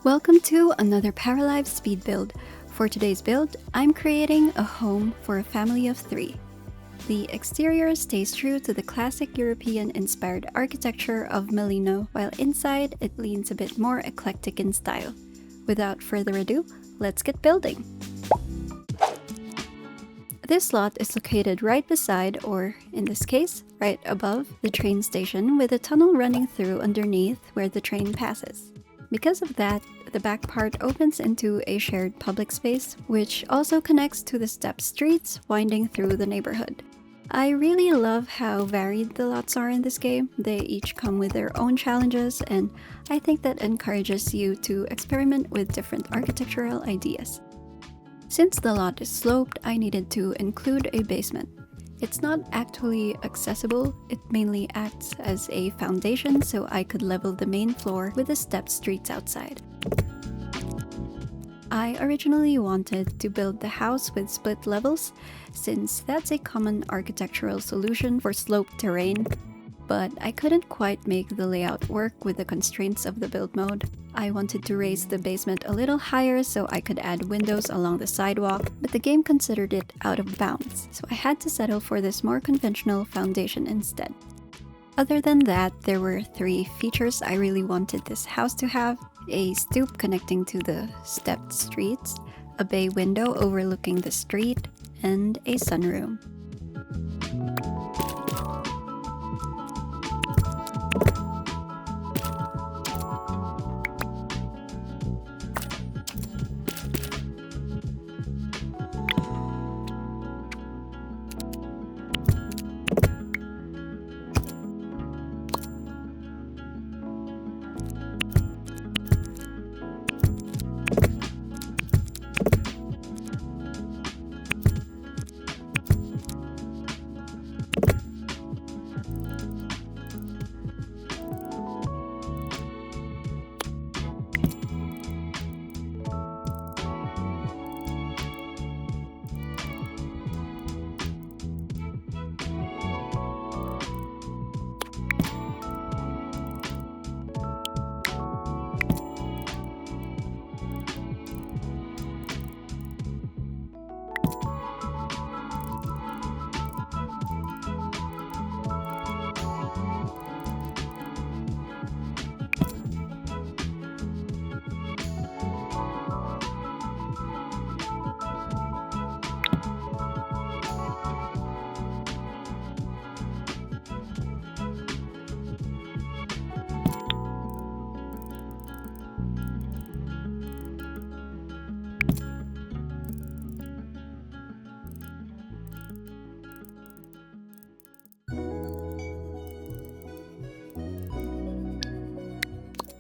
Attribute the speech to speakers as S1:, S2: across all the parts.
S1: Welcome to another Paralives Speed Build. For today's build, I'm creating a home for a family of 3. The exterior stays true to the classic European-inspired architecture of Melino, while inside it leans a bit more eclectic in style. Without further ado, let's get building! This lot is located right beside, or in this case, right above, the train station with a tunnel running through underneath where the train passes. Because of that, the back part opens into a shared public space, which also connects to the stepped streets winding through the neighborhood. I really love how varied the lots are in this game. They each come with their own challenges, and I think that encourages you to experiment with different architectural ideas. Since the lot is sloped, I needed to include a basement. It's not actually accessible, it mainly acts as a foundation so I could level the main floor with the stepped streets outside. I originally wanted to build the house with split levels, since that's a common architectural solution for sloped terrain, but I couldn't quite make the layout work with the constraints of the build mode. I wanted to raise the basement a little higher so I could add windows along the sidewalk, but the game considered it out of bounds, so I had to settle for this more conventional foundation instead. Other than that, there were 3 features I really wanted this house to have: a stoop connecting to the stepped streets, a bay window overlooking the street, and a sunroom.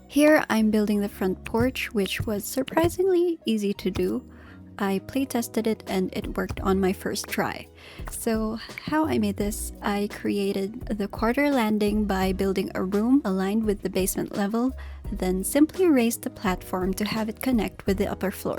S1: Here I'm building the front porch, which was surprisingly easy to do. I playtested it and it worked on my first try. So how I made this, I created the quarter landing by building a room aligned with the basement level, then simply raised the platform to have it connect with the upper floor.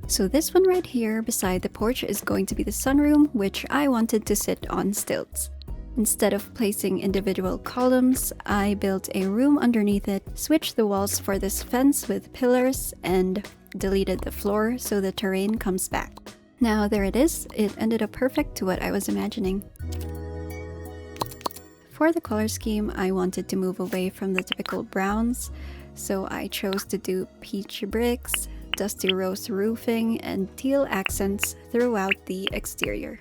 S1: So this one right here beside the porch is going to be the sunroom, which I wanted to sit on stilts. Instead of placing individual columns, I built a room underneath it, switched the walls for this fence with pillars, and deleted the floor so the terrain comes back. Now there it is, it ended up perfect to what I was imagining. For the color scheme, I wanted to move away from the typical browns, so I chose to do peach bricks, dusty rose roofing, and teal accents throughout the exterior.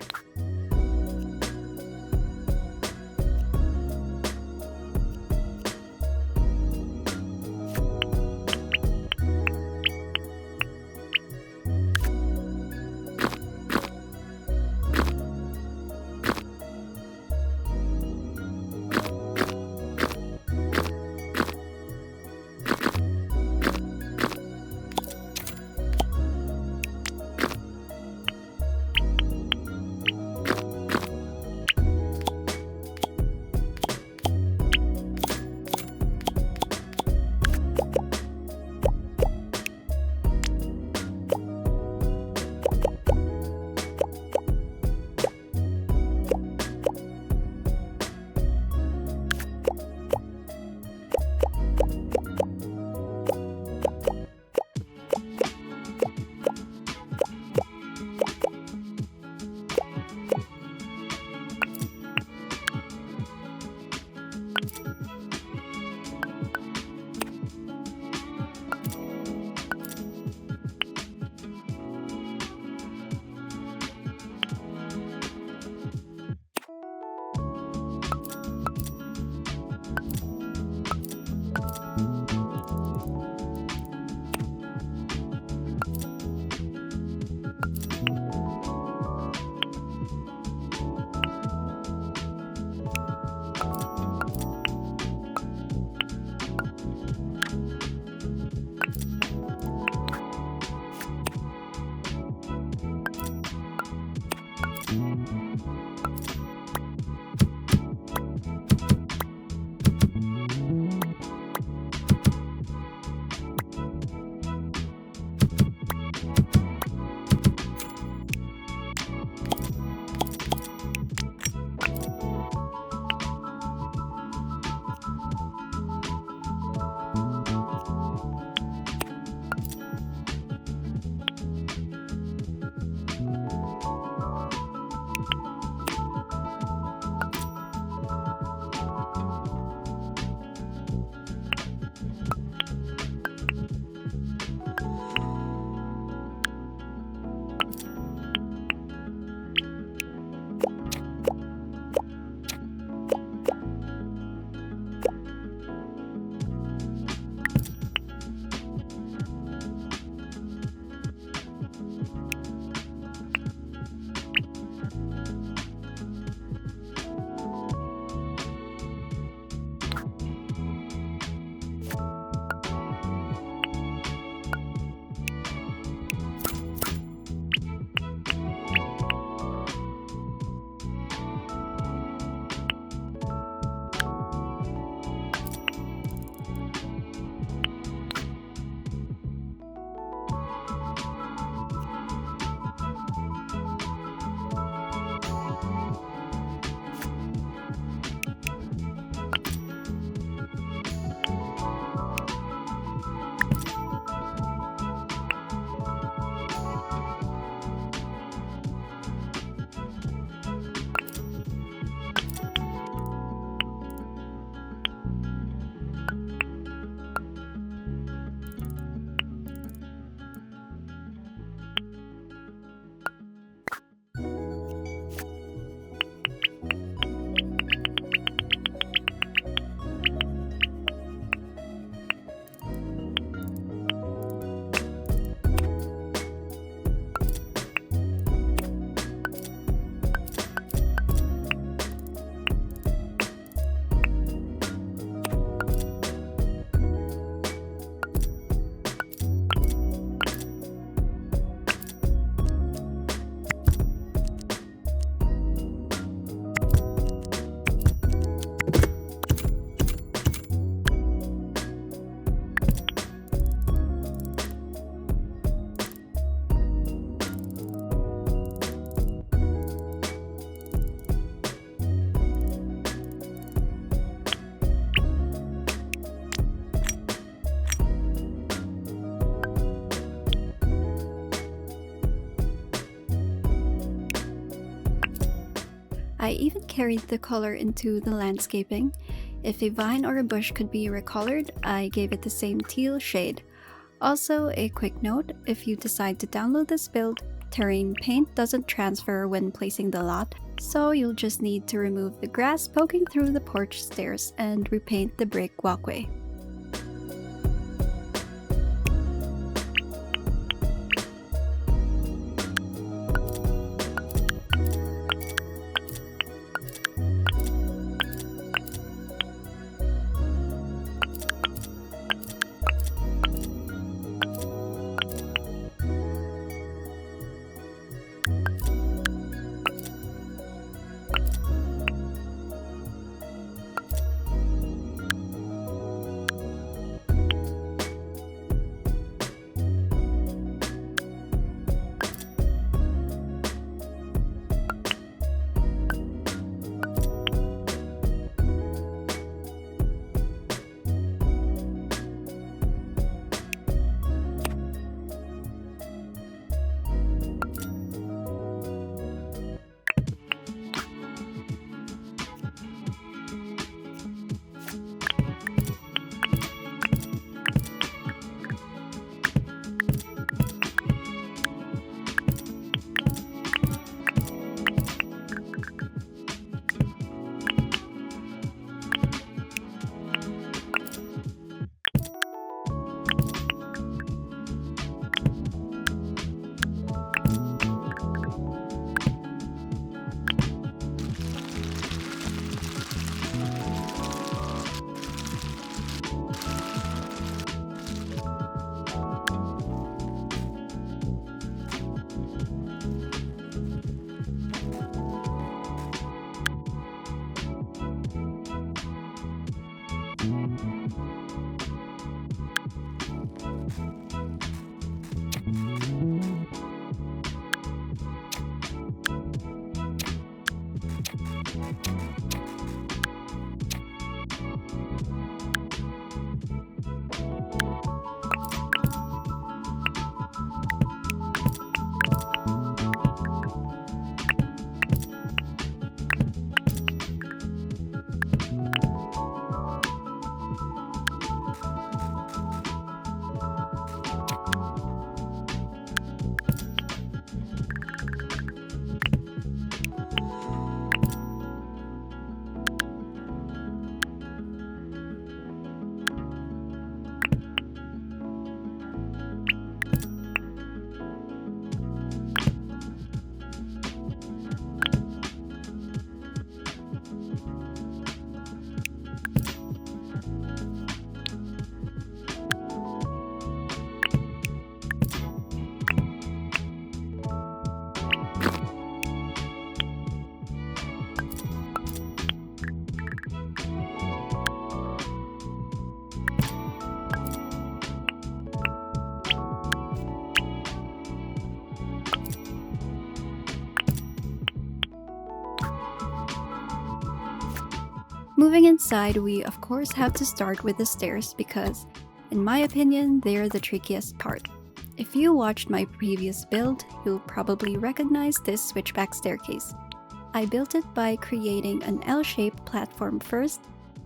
S1: I even carried the color into the landscaping. If a vine or a bush could be recolored, I gave it the same teal shade. Also, a quick note, if you decide to download this build, terrain paint doesn't transfer when placing the lot, so you'll just need to remove the grass poking through the porch stairs and repaint the brick walkway. Moving inside, we of course have to start with the stairs because, in my opinion, they're the trickiest part. If you watched my previous build, you'll probably recognize this switchback staircase. I built it by creating an L-shaped platform first,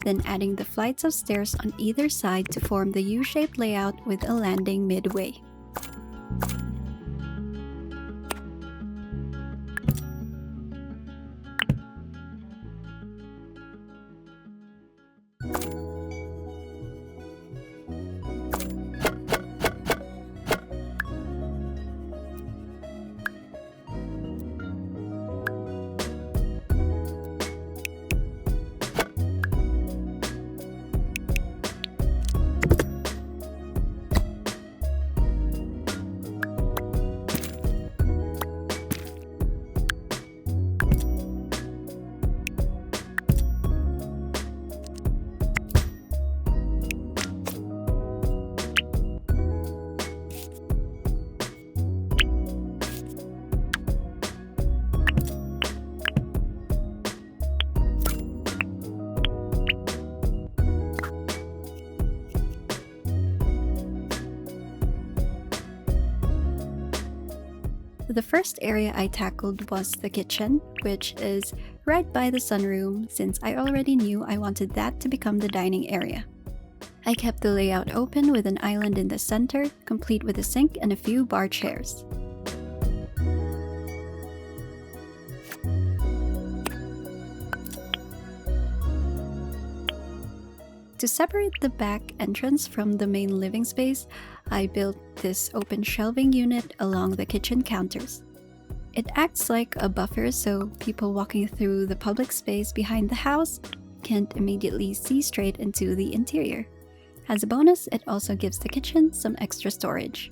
S1: then adding the flights of stairs on either side to form the U-shaped layout with a landing midway. The first area I tackled was the kitchen, which is right by the sunroom since I already knew I wanted that to become the dining area. I kept the layout open with an island in the center, complete with a sink and a few bar chairs. To separate the back entrance from the main living space, I built this open shelving unit along the kitchen counters. It acts like a buffer so people walking through the public space behind the house can't immediately see straight into the interior. As a bonus, it also gives the kitchen some extra storage.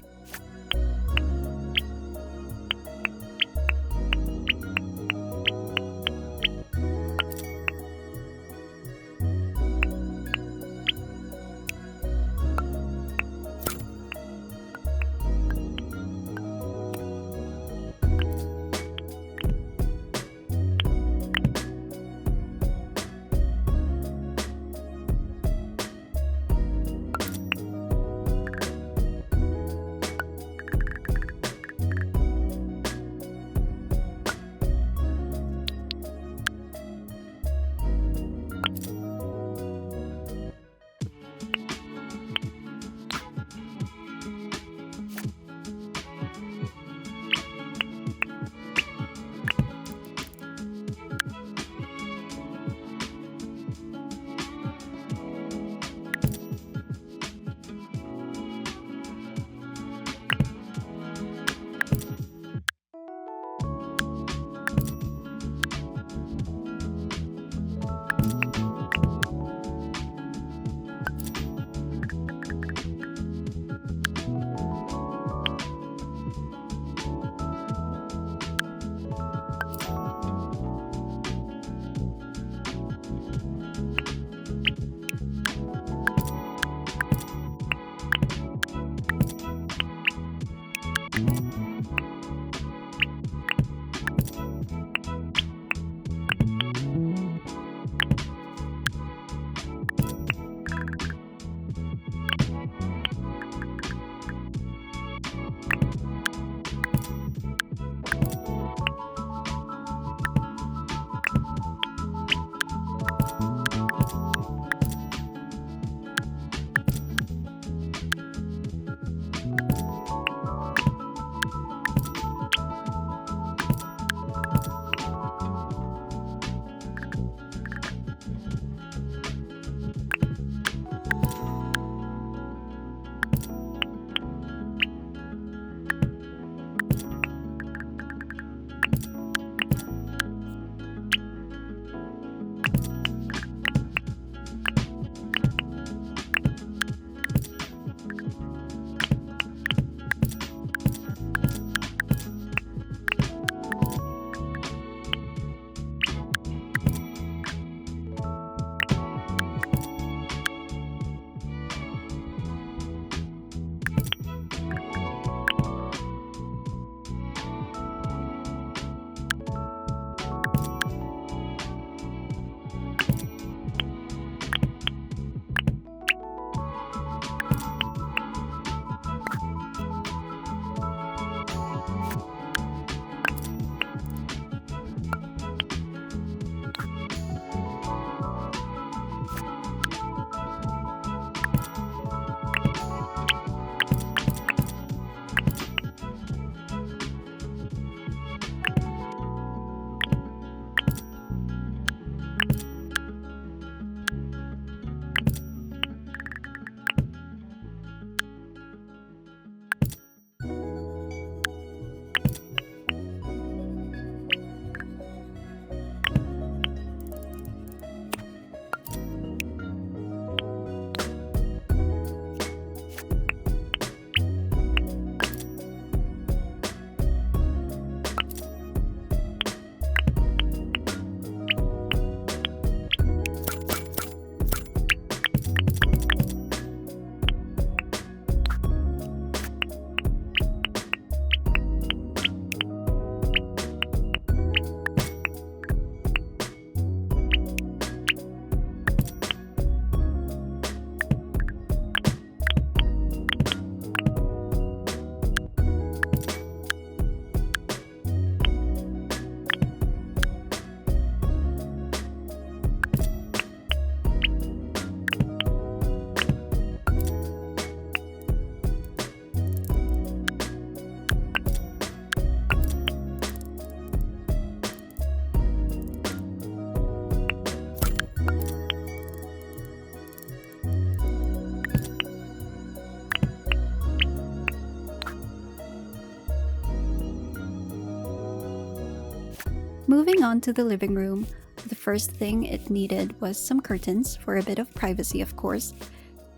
S1: Moving on to the living room, the first thing it needed was some curtains for a bit of privacy, of course.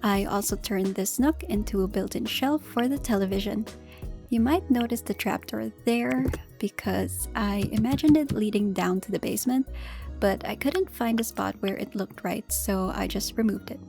S1: I also turned this nook into a built-in shelf for the television. You might notice the trapdoor there because I imagined it leading down to the basement, but I couldn't find a spot where it looked right, so I just removed it.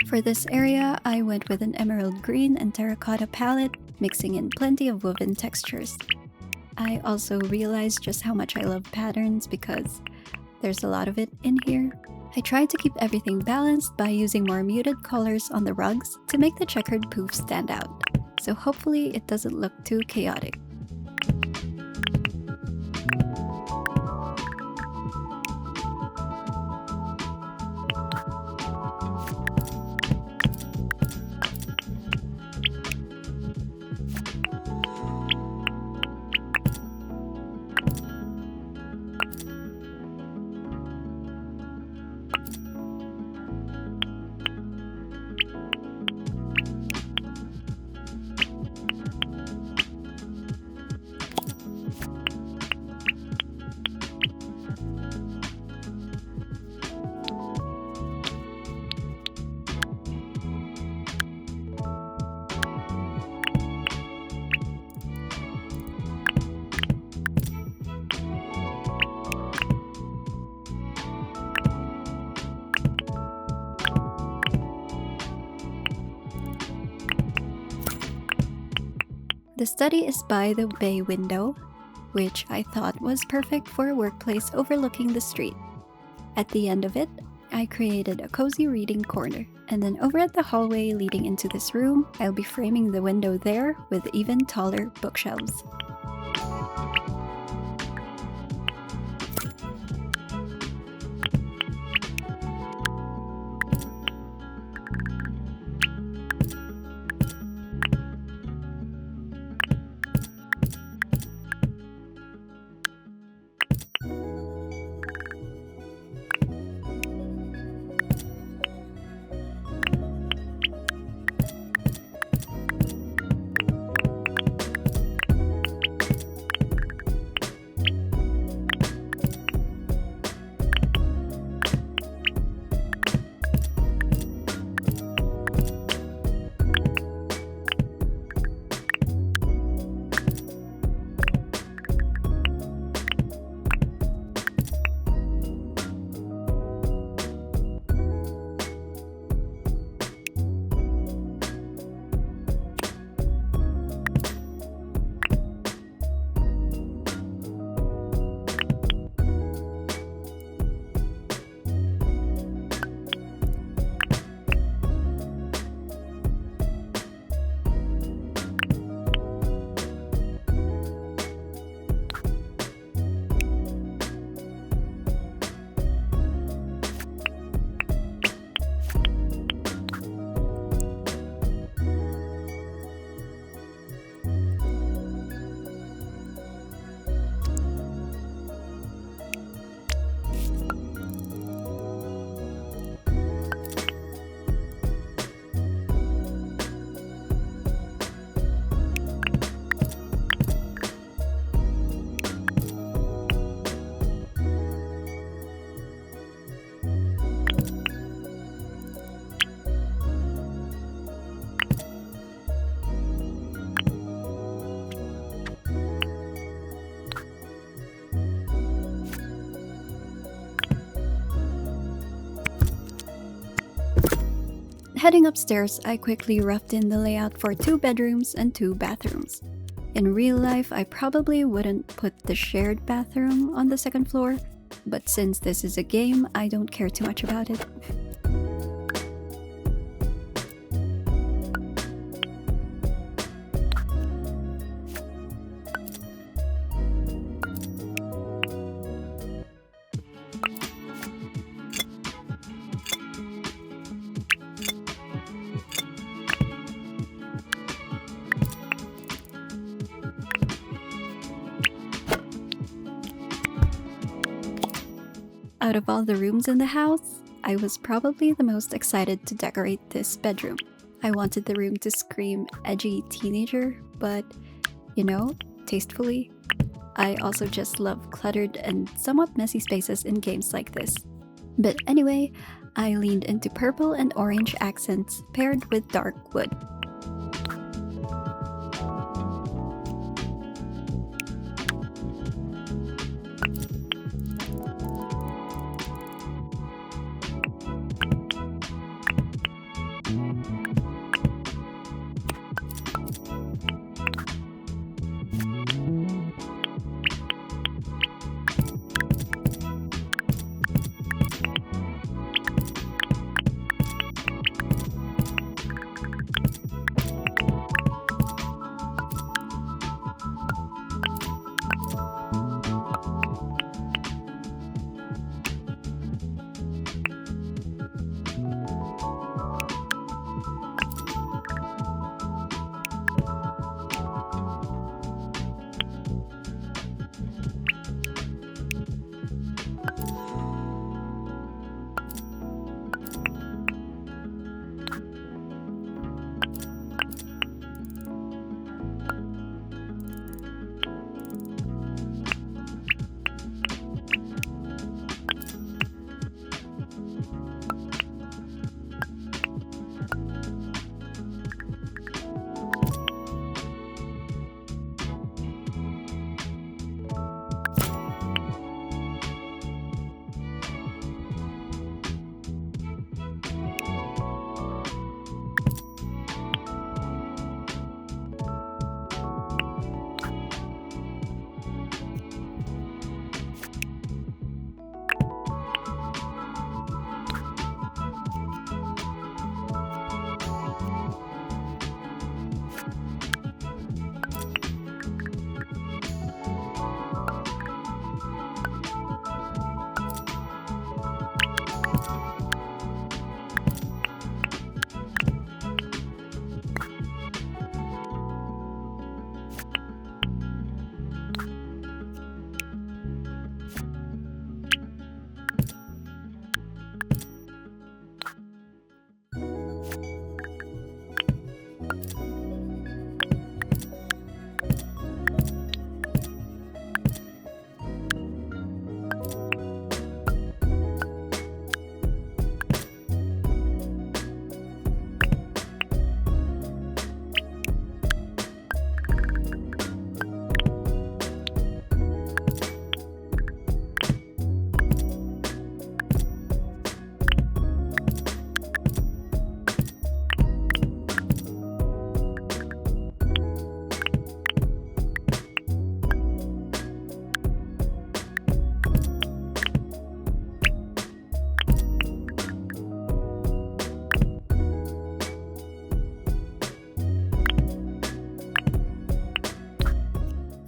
S1: For this area, I went with an emerald green and terracotta palette, mixing in plenty of woven textures. I also realized just how much I love patterns because there's a lot of it in here. I tried to keep everything balanced by using more muted colors on the rugs to make the checkered poof stand out, so hopefully it doesn't look too chaotic. The study is by the bay window, which I thought was perfect for a workplace overlooking the street. At the end of it, I created a cozy reading corner, and then over at the hallway leading into this room, I'll be framing the window there with even taller bookshelves. heading upstairs, I quickly roughed in the layout for 2 bedrooms and 2 bathrooms. In real life, I probably wouldn't put the shared bathroom on the 2nd floor, but since this is a game, I don't care too much about it. Out of all the rooms in the house, I was probably the most excited to decorate this bedroom. I wanted the room to scream edgy teenager, but, tastefully. I also just love cluttered and somewhat messy spaces in games like this. But anyway, I leaned into purple and orange accents paired with dark wood.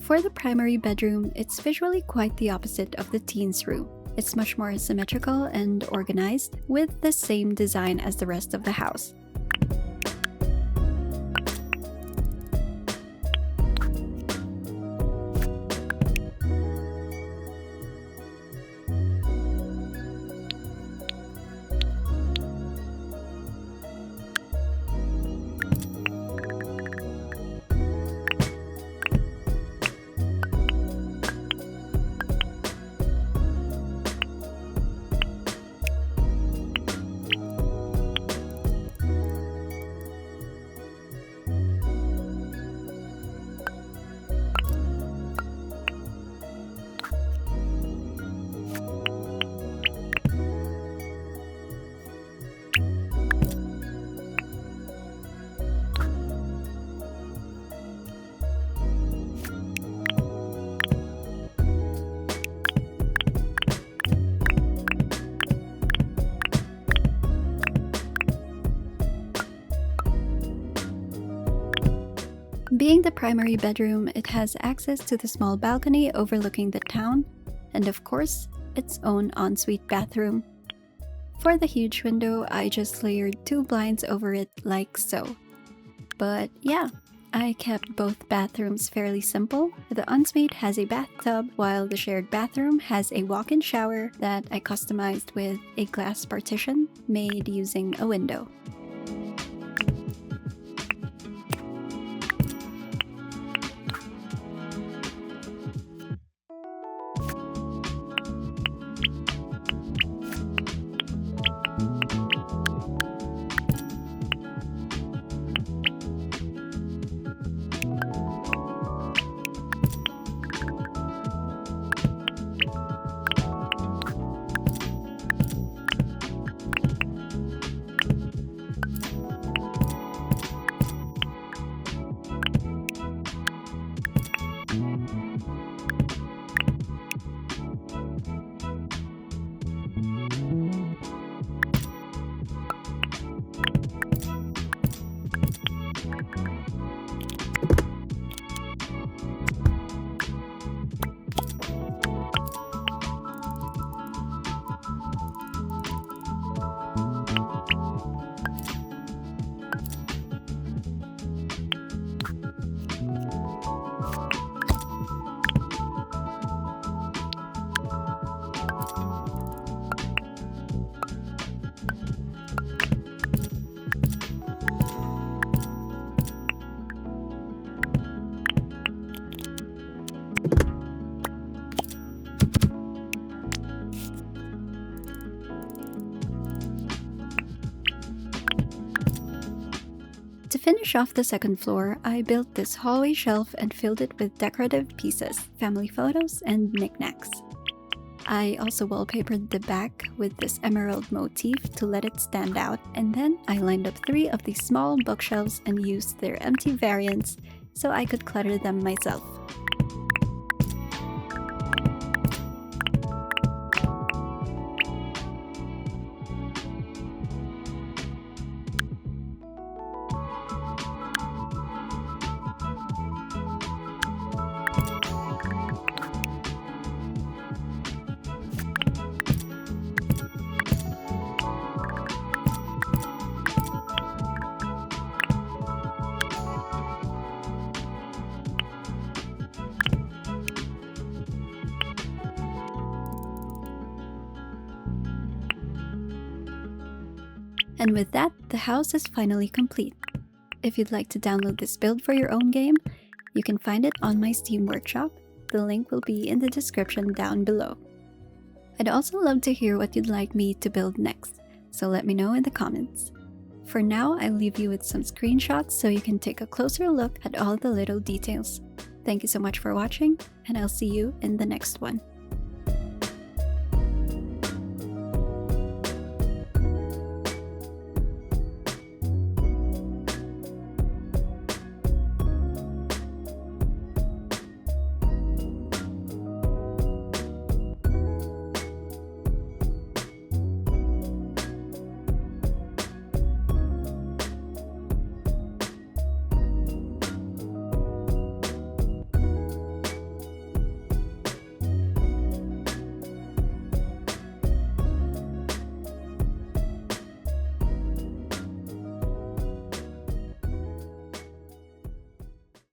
S1: For the primary bedroom, it's visually quite the opposite of the teens' room. It's much more symmetrical and organized, with the same design as the rest of the house. Being the primary bedroom, it has access to the small balcony overlooking the town, and of course, its own ensuite bathroom. For the huge window, I just layered 2 blinds over it like so. But yeah, I kept both bathrooms fairly simple. The ensuite has a bathtub, while the shared bathroom has a walk-in shower that I customized with a glass partition made using a window. To finish off the second floor, I built this hallway shelf and filled it with decorative pieces, family photos, and knickknacks. I also wallpapered the back with this emerald motif to let it stand out, and then I lined up 3 of these small bookshelves and used their empty variants so I could clutter them myself. And with that, the house is finally complete. If you'd like to download this build for your own game, you can find it on my Steam workshop. The link will be in the description down below. I'd also love to hear what you'd like me to build next, so let me know in the comments. For now, I'll leave you with some screenshots so you can take a closer look at all the little details. Thank you so much for watching, and I'll see you in the next one.